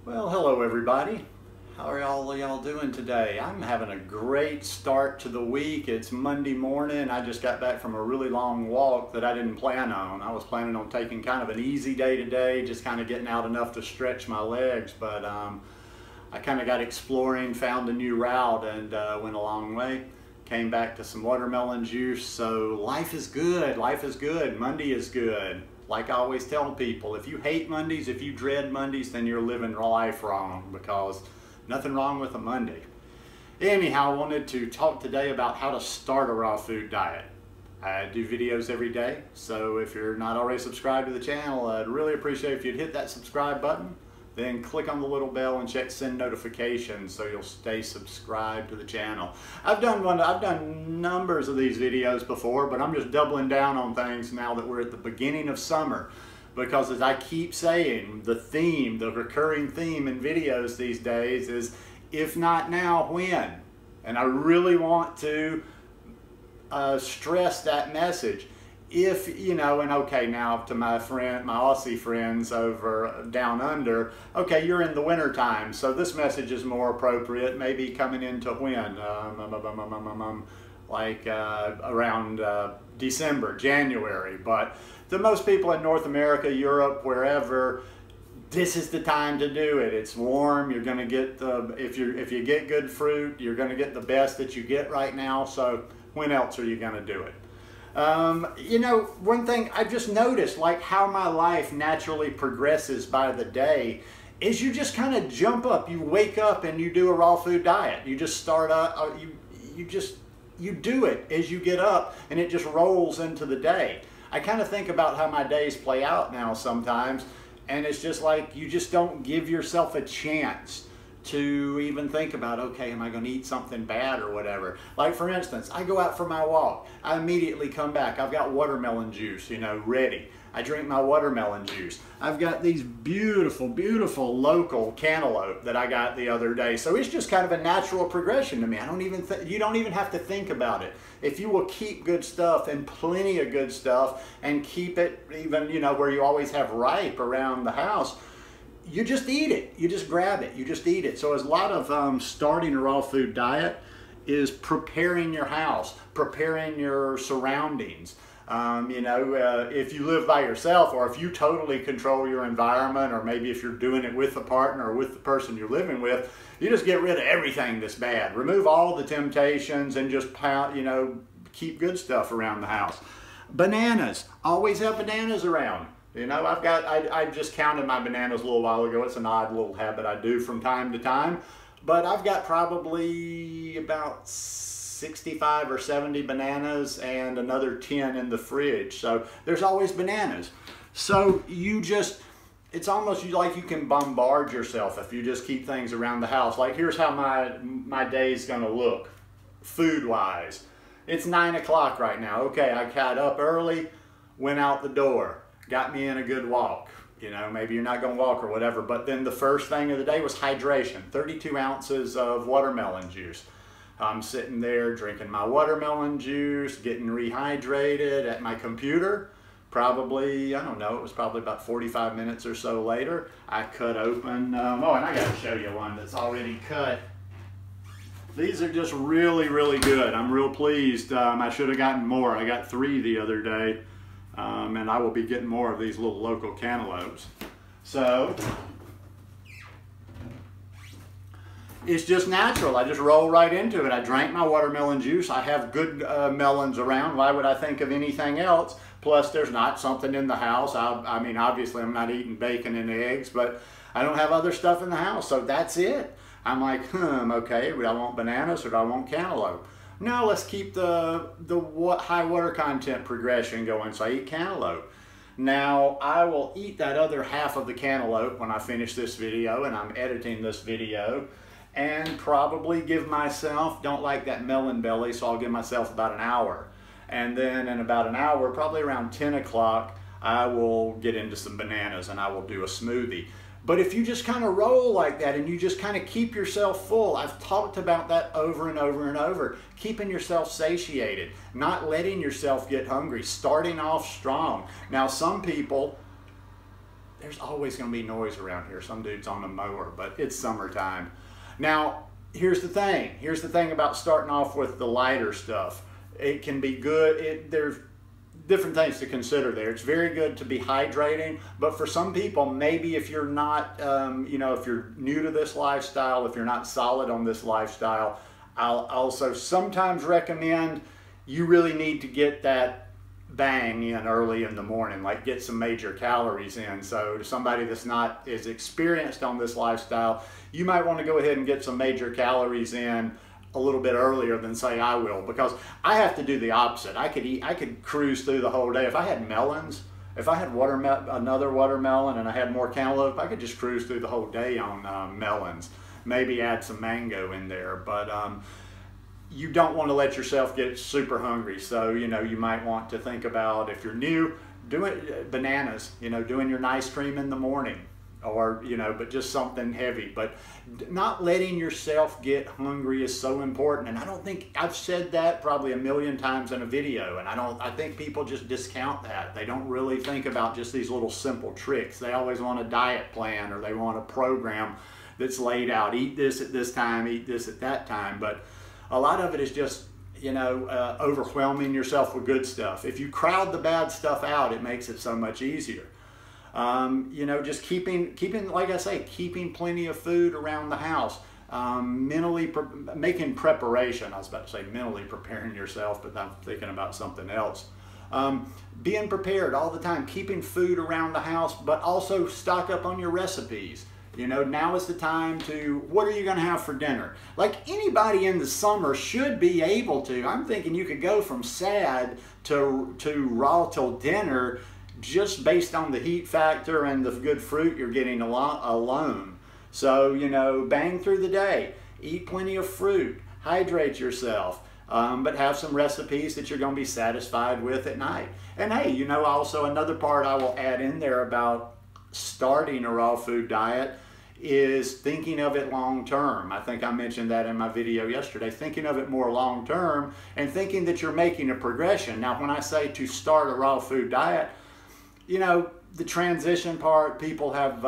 Well, hello everybody. How are y'all doing today? I'm having a great start to the week. It's Monday morning. I just got back from a really long walk that I didn't plan on. I was planning on taking kind of an easy day today, just kind of getting out enough to stretch my legs, but I kind of got exploring, found a new route, and went a long way. Came back to some watermelon juice, so life is good. Life is good. Monday is good. Like I always tell people, if you hate Mondays, if you dread Mondays, then you're living life wrong, because nothing wrong with a Monday. Anyhow, I wanted to talk today about how to start a raw food diet. I do videos every day, so if you're not already subscribed to the channel, I'd really appreciate if you'd hit that subscribe button, then click on the little bell and check send notifications so you'll stay subscribed to the channel. I've done numbers of these videos before, but I'm just doubling down on things now that we're at the beginning of summer. Because as I keep saying, the recurring theme in videos these days is, if not now, when? And I really want to stress that message. If, you know, and okay, now to my Aussie friends over down under, okay, you're in the winter time, so this message is more appropriate, maybe coming into when? Around December, January. But to most people in North America, Europe, wherever, this is the time to do it. It's warm. You're going to get if you get good fruit, you're going to get the best that you get right now. So when else are you going to do it? You know, one thing I've just noticed, like how my life naturally progresses by the day, is you just kind of jump up. You wake up and you do a raw food diet. You just start up. You do it as you get up, and it just rolls into the day. I kind of think about how my days play out now sometimes, and it's just like you just don't give yourself a chance to even think about, okay, am I going to eat something bad or whatever. Like for instance, I go out for my walk. I immediately come back. I've got watermelon juice, you know, ready. I drink my watermelon juice. I've got these beautiful, beautiful local cantaloupe that I got the other day. So it's just kind of a natural progression to me. You don't even have to think about it. If you will keep good stuff and plenty of good stuff and keep it even, you know, where you always have ripe around the house, you just eat it. You just grab it. You just eat it. So a lot of starting a raw food diet is preparing your house, preparing your surroundings. You know, if you live by yourself, or if you totally control your environment, or maybe if you're doing it with a partner or with the person you're living with, you just get rid of everything that's bad. Remove all the temptations and just, you know, keep good stuff around the house. Bananas. Always have bananas around. You know, I just counted my bananas a little while ago. It's an odd little habit I do from time to time. But I've got probably about 65 or 70 bananas and another 10 in the fridge. So there's always bananas. So it's almost like you can bombard yourself if you just keep things around the house. Like here's how my day's gonna look food-wise. It's 9 o'clock right now. Okay, I got up early, went out the door, got me in a good walk. You know, maybe you're not going to walk or whatever, but then the first thing of the day was hydration. 32 ounces of watermelon juice. I'm sitting there drinking my watermelon juice, getting rehydrated at my computer. Probably, I don't know, it was probably about 45 minutes or so later, I cut open, oh, and I got to show you one that's already cut. These are just really, really good. I'm real pleased. I should have gotten more. I got 3 the other day. And I will be getting more of these little local cantaloupes. So it's just natural. I just roll right into it. I drank my watermelon juice. I have good melons around. Why would I think of anything else? Plus, there's not something in the house. I mean, obviously, I'm not eating bacon and eggs, but I don't have other stuff in the house, so that's it. I'm like, okay, do I want bananas or do I want cantaloupe? Now let's keep the high water content progression going, so I eat cantaloupe. Now I will eat that other half of the cantaloupe when I finish this video, and I'm editing this video, and probably give myself, don't like that melon belly, so I'll give myself about an hour. And then in about an hour, probably around 10 o'clock, I will get into some bananas and I will do a smoothie. But if you just kind of roll like that and you just kind of keep yourself full, I've talked about that over and over and over, keeping yourself satiated, not letting yourself get hungry, starting off strong. Now some people there's always going to be noise around here. Some dude's on a mower, but it's summertime. Now, here's the thing. Here's the thing about starting off with the lighter stuff. It can be good. There's different things to consider there. It's very good to be hydrating, but for some people, maybe if you're not, you know, if you're new to this lifestyle, if you're not solid on this lifestyle, I'll also sometimes recommend you really need to get that bang in early in the morning, like get some major calories in. So to somebody that's not as experienced on this lifestyle, you might want to go ahead and get some major calories in a little bit earlier than say I will, because I have to do the opposite. I could cruise through the whole day. If I had melons, if I had another watermelon and I had more cantaloupe, I could just cruise through the whole day on melons. Maybe add some mango in there, but you don't want to let yourself get super hungry. So, you know, you might want to think about, if you're new, doing bananas, you know, doing your nice cream in the morning, or, you know, but just something heavy. But not letting yourself get hungry is so important. And I don't think, I've said that probably a million times in a video, and I think people just discount that. They don't really think about just these little simple tricks. They always want a diet plan, or they want a program that's laid out. Eat this at this time, eat this at that time. But a lot of it is just, you know, overwhelming yourself with good stuff. If you crowd the bad stuff out, it makes it so much easier. You know, just keeping, like I say, keeping plenty of food around the house. Making preparation. I was about to say mentally preparing yourself, but I'm thinking about something else. Being prepared all the time, keeping food around the house, but also stock up on your recipes. You know, now is the time to, what are you going to have for dinner? Like anybody in the summer should be able to. I'm thinking you could go from sad to raw till dinner just based on the heat factor and the good fruit you're getting alone. So, you know, bang through the day, eat plenty of fruit, hydrate yourself, but have some recipes that you're going to be satisfied with at night. And hey, you know, also another part I will add in there about starting a raw food diet is thinking of it long term. I think I mentioned that in my video yesterday, thinking of it more long term and thinking that you're making a progression. Now, when I say to start a raw food diet, you know, the transition part, people have,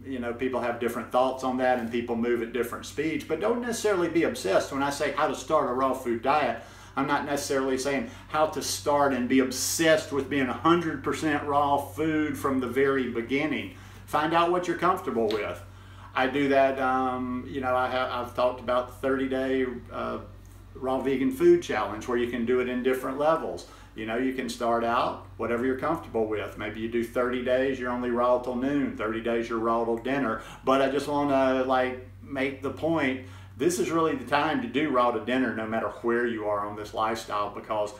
you know, people have different thoughts on that, and people move at different speeds, but don't necessarily be obsessed. When I say how to start a raw food diet, I'm not necessarily saying how to start and be obsessed with being 100% raw food from the very beginning. Find out what you're comfortable with. I do that, you know, I've talked about the 30-day raw vegan food challenge, where you can do it in different levels. You know, you can start out whatever you're comfortable with. Maybe you do 30 days, you're only raw till noon, 30 days you're raw till dinner. But I just want to like make the point, this is really the time to do raw to dinner no matter where you are on this lifestyle, because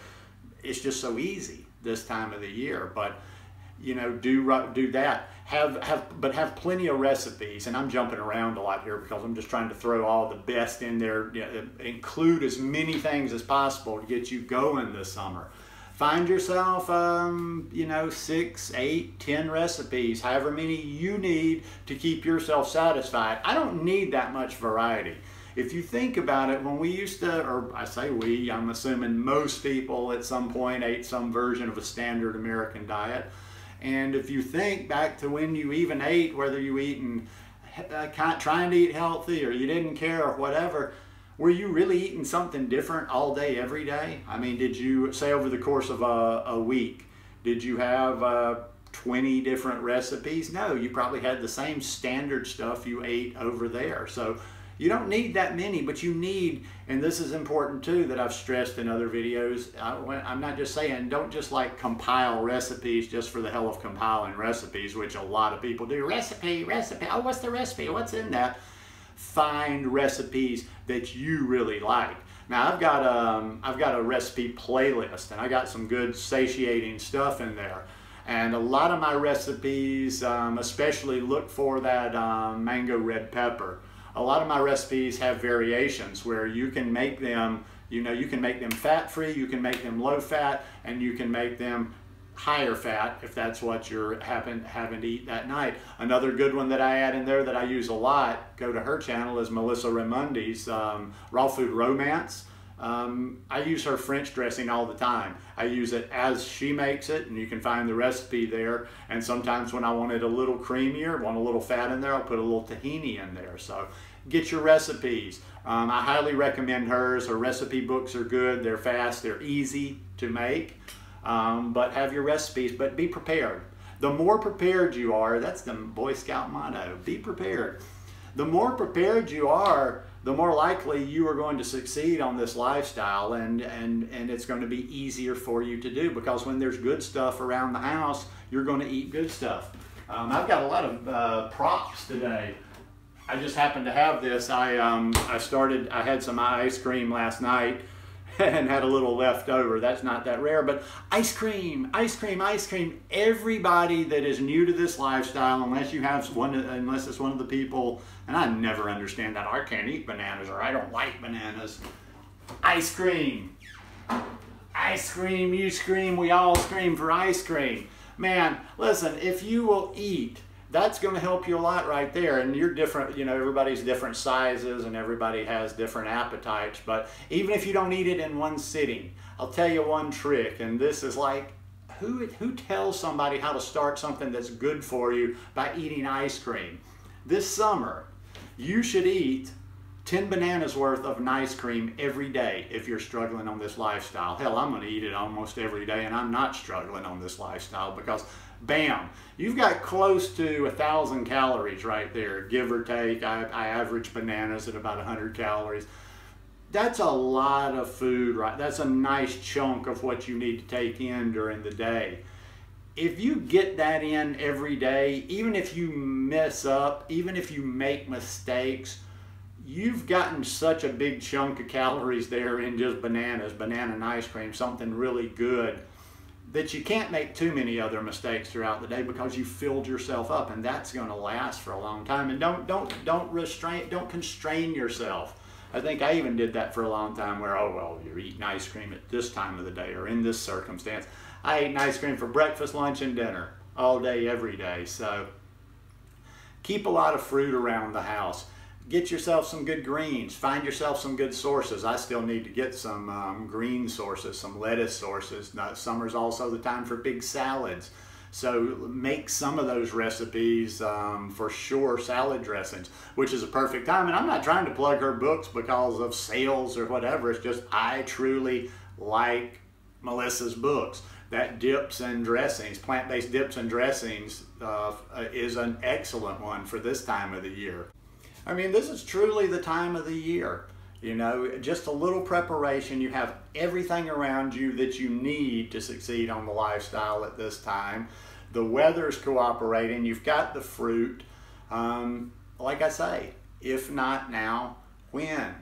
it's just so easy this time of the year. But you know, do that. But have plenty of recipes. And I'm jumping around a lot here because I'm just trying to throw all the best in there. You know, include as many things as possible to get you going this summer. Find yourself, you know, 6, 8, 10 recipes, however many you need to keep yourself satisfied. I don't need that much variety. If you think about it, when we used to, or I say we, I'm assuming most people at some point ate some version of a standard American diet. And if you think back to when you even ate, whether you eating, trying to eat healthy, or you didn't care or whatever, were you really eating something different all day, every day? I mean, did you, say over the course of a week, did you have 20 different recipes? No, you probably had the same standard stuff you ate over there. So you don't need that many, but you need, and this is important too, that I've stressed in other videos, I'm not just saying, don't just like compile recipes just for the hell of compiling recipes, which a lot of people do. Recipe, oh, what's the recipe? What's in that? Find recipes that you really like. Now I've got a recipe playlist, and I got some good satiating stuff in there. And a lot of my recipes, especially look for that mango red pepper. A lot of my recipes have variations where you can make them, you know, you can make them fat-free, you can make them low-fat, and you can make them higher fat if that's what you're having to eat that night. Another good one that I add in there that I use a lot, go to her channel, is Melissa Raimundi's Raw Food Romance. I use her French dressing all the time. I use it as she makes it, and you can find the recipe there. And sometimes when I want it a little creamier, want a little fat in there, I'll put a little tahini in there. So get your recipes. I highly recommend hers. Her recipe books are good. They're fast. They're easy to make. But have your recipes, but be prepared. The more prepared you are, that's the Boy Scout motto, be prepared. The more prepared you are, the more likely you are going to succeed on this lifestyle, and it's going to be easier for you to do, because when there's good stuff around the house, you're going to eat good stuff. I've got a lot of props today. I just happened to have this. I had some ice cream last night and had a little left over. That's not that rare, but ice cream, ice cream, ice cream. Everybody that is new to this lifestyle, unless it's one of the people, and I never understand that, I can't eat bananas or I don't like bananas. Ice cream. Ice cream, you scream, we all scream for ice cream. Man, listen, if you will eat, that's going to help you a lot right there. And you're different, you know, everybody's different sizes and everybody has different appetites. But even if you don't eat it in one sitting, I'll tell you one trick. And this is like, who tells somebody how to start something that's good for you by eating ice cream? This summer, you should eat 10 bananas worth of ice cream every day if you're struggling on this lifestyle. Hell, I'm going to eat it almost every day, and I'm not struggling on this lifestyle, because bam, you've got close to 1,000 calories right there, give or take. I average bananas at about 100 calories. That's a lot of food, right? That's a nice chunk of what you need to take in during the day. If you get that in every day, even if you mess up, even if you make mistakes, you've gotten such a big chunk of calories there in just bananas, banana and ice cream, something really good, that you can't make too many other mistakes throughout the day, because you filled yourself up, and that's going to last for a long time. And don't constrain yourself. I think I even did that for a long time, where, oh well, you're eating ice cream at this time of the day or in this circumstance. I ate ice cream for breakfast, lunch, and dinner all day, every day. So keep a lot of fruit around the house. Get yourself some good greens. Find yourself some good sources. I still need to get some green sources, some lettuce sources. Summer's also the time for big salads. So make some of those recipes for sure, salad dressings, which is a perfect time. And I'm not trying to plug her books because of sales or whatever. It's just I truly like Melissa's books. That dips and dressings, plant-based dips and dressings is an excellent one for this time of the year. I mean, this is truly the time of the year. You know, just a little preparation. You have everything around you that you need to succeed on the lifestyle at this time. The weather's cooperating. You've got the fruit. Like I say, if not now, when?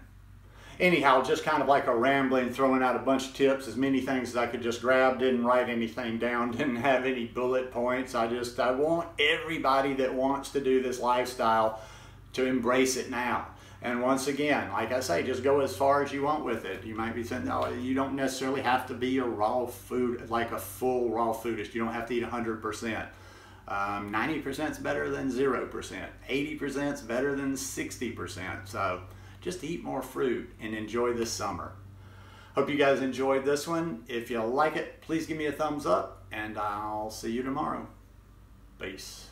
Anyhow, just kind of like a rambling, throwing out a bunch of tips, as many things as I could just grab, didn't write anything down, didn't have any bullet points. I want everybody that wants to do this lifestyle to embrace it now. And once again, like I say, just go as far as you want with it. You might be saying, no, you don't necessarily have to be a raw food, like a full raw foodist. You don't have to eat 100%. 90% is better than 0%. 80% is better than 60%. So just eat more fruit and enjoy this summer. Hope you guys enjoyed this one. If you like it, please give me a thumbs up, and I'll see you tomorrow. Peace.